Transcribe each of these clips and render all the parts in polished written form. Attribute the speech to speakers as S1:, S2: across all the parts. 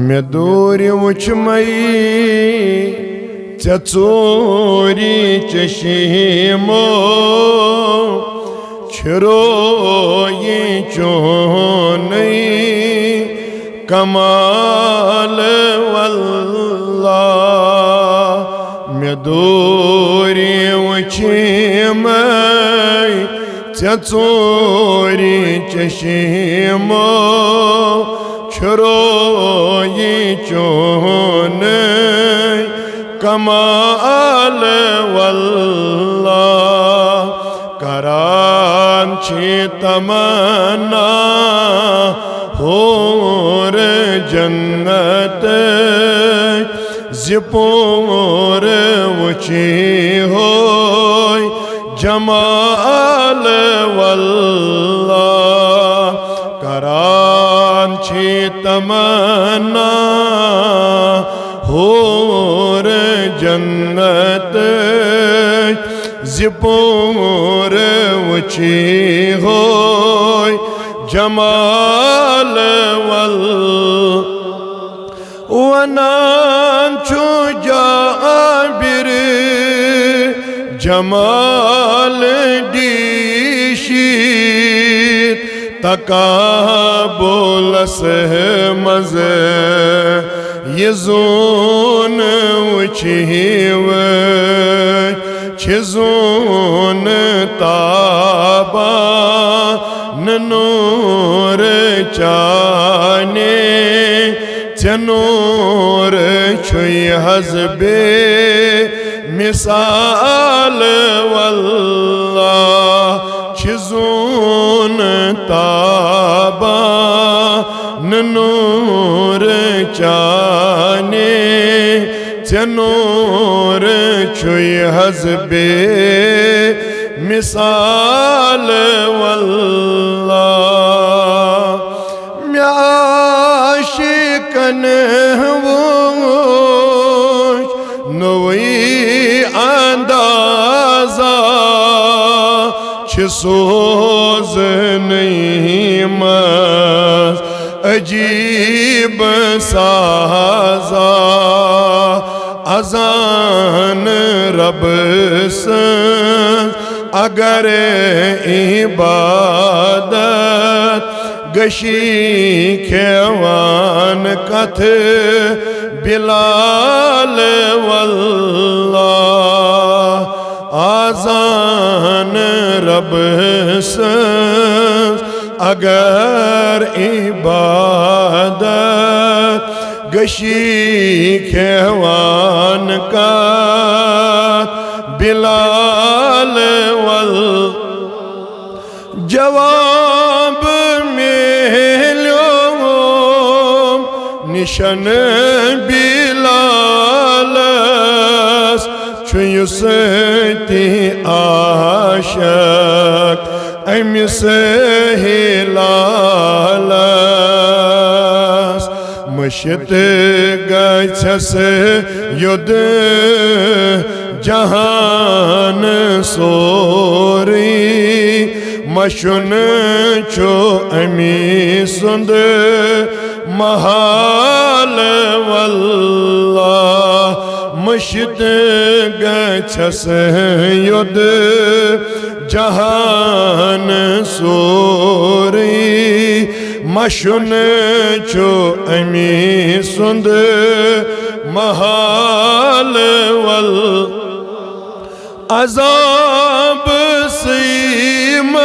S1: मे दूर वुचमई चोरी चशीमो छिरो ये चोनई कमाल वल्लाह मे दूर वुचमई चोरी चशीमो छिरो ये चोनई कमाल वल्लाह करान छी तमन्ना होर जन्नत जिपोर वुची होय जमाल वल्लाह करान छी तमन्ना होर जन्नत जिपोर वुची होय जमाल वल्लाह वनान छु जाबिर जमाल दीशीत तकाबुलस मज़े ये जोन वुचीव छिजोन ताबा नूर चाने चनूर छुई हज़बे मिसाल वल्लाह छिजोन ताबा नूर चाने चनूर छुई हज़बे मिसाल वल्लाह म्याशिकन वो नवी अंदाज़ा छिसोज नहीं मस अजीब साजा अज़ान रब से अगर इबादत गशी खेवान कथ बिलाल वल्लाह आज़ान रब से अगर इबादत गशी खेवान का बिलाल वल जवाब मिलो निशन बिलाल छुयुस ती आशक अमिस हिलाल मशित गछस युद्ध जहान सोरी मशुन छो अमी सुंद महाल वल्लाह मशित गछस युद्ध जहान सोरी मशुन छो अमी सुंद महाल वल अजाब सीमस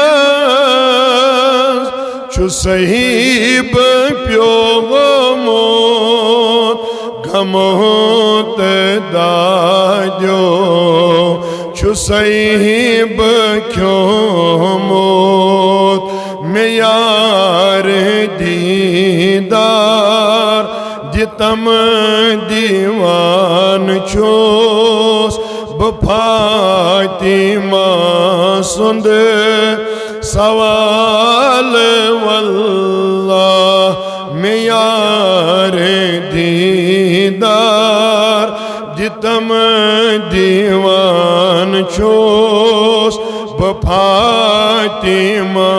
S1: छु सहीब प्योगमोत गमोत दाद्यो छु सहीब क्योमोत में यार दीदार जितम दीवान छोस बफातिमा सुंद सवाल वल्लाह में यार दीदार जितम दीवान छोस बफातिमा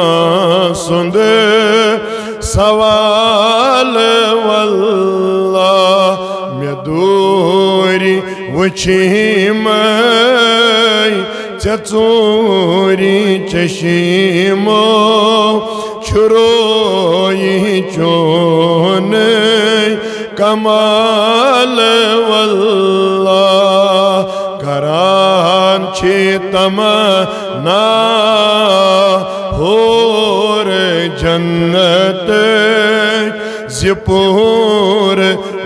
S1: सुंद सवाल वल्लाह वुछिमै चोरी चशीमो छुरोई चोन कमाल वल्लाह करान छे तमन्ना होर जन्नत ज़िपूर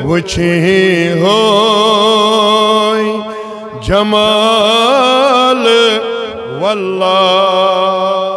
S1: वुछी होय जमाल वल्लाह।